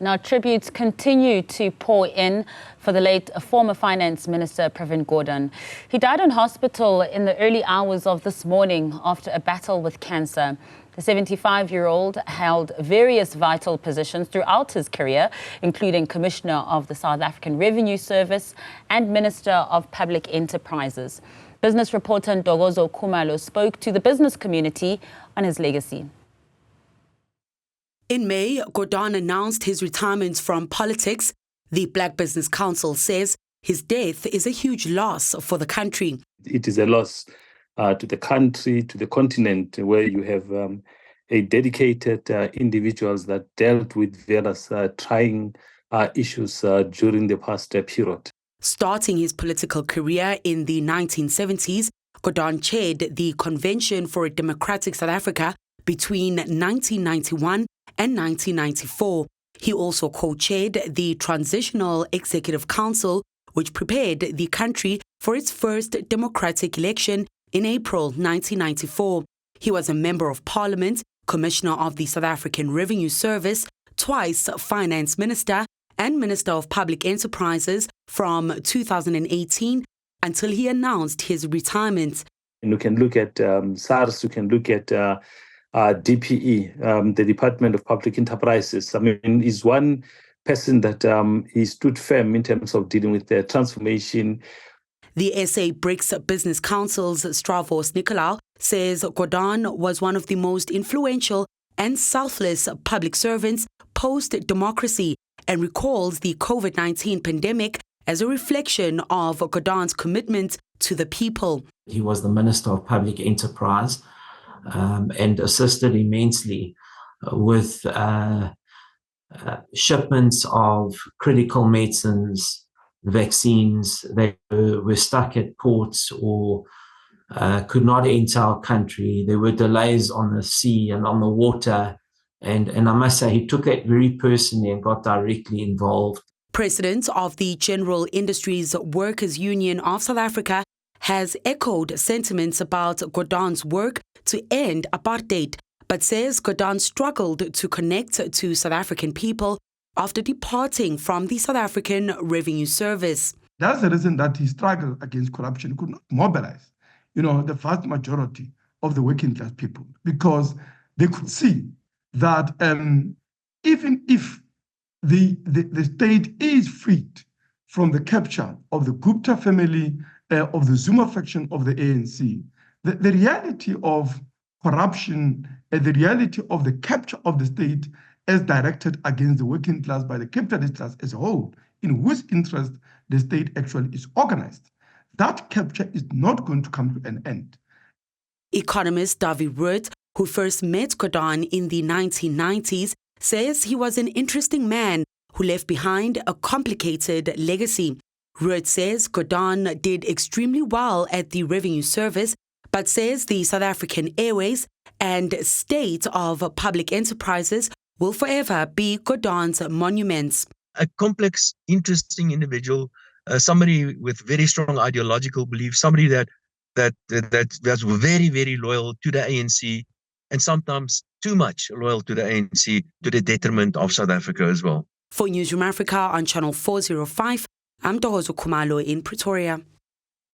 Now, tributes continue to pour in for the late former Finance Minister Pravin Gordhan. He died in hospital in the early hours of this morning after a battle with cancer. The 75-year-old held various vital positions throughout his career, including Commissioner of the South African Revenue Service and Minister of Public Enterprises. Business reporter Ntokozo Khumalo spoke to the business community on his legacy. In May, Gordhan announced his retirement from politics. The Black Business Council says his death is a huge loss for the country. It is a loss to the country, to the continent, where you have a dedicated individuals that dealt with various trying issues during the past period. Starting his political career in the 1970s, Gordhan chaired the Convention for a Democratic South Africa between 1991 and 1994. He also co-chaired the Transitional Executive Council, which prepared the country for its first democratic election in April 1994. He was a Member of Parliament, Commissioner of the South African Revenue Service, twice Finance Minister and Minister of Public Enterprises from 2018 until he announced his retirement. And you can look at SARS, you can look at DPE, the Department of Public Enterprises. I mean, he's one person that he stood firm in terms of dealing with the transformation. The SA BRICS Business Council's Stravos Nicolau says Gordhan was one of the most influential and selfless public servants post-democracy and recalls the COVID-19 pandemic as a reflection of Gordhan's commitment to the people. He was the Minister of Public Enterprise and assisted immensely with shipments of critical medicines, vaccines. They were stuck at ports or could not enter our country. There were delays on the sea and on the water. And I must say, he took it very personally and got directly involved. President of the General Industries Workers Union of South Africa has echoed sentiments about Gordhan's work to end apartheid, but says Gordhan struggled to connect to South African people after departing from the South African Revenue Service. That's the reason that he struggled against corruption, could not mobilize, the vast majority of the working class people, because they could see that even if the state is freed from the capture of the Gupta family, of the Zuma faction of the ANC, the reality of corruption and the reality of the capture of the state as directed against the working class by the capitalist class as a whole, in whose interest the state actually is organized, that capture is not going to come to an end. Economist David Root, who first met Gordhan in the 1990s, says he was an interesting man who left behind a complicated legacy. Root says Gordhan did extremely well at the Revenue Service, but says the South African Airways and State of Public Enterprises will forever be Gordhan's monuments. A complex, interesting individual, somebody with very strong ideological beliefs, somebody that's very, very loyal to the ANC, and sometimes too much loyal to the ANC, to the detriment of South Africa as well. For Newzroom Afrika on Channel 405, I'm Ntokozo Khumalo in Pretoria.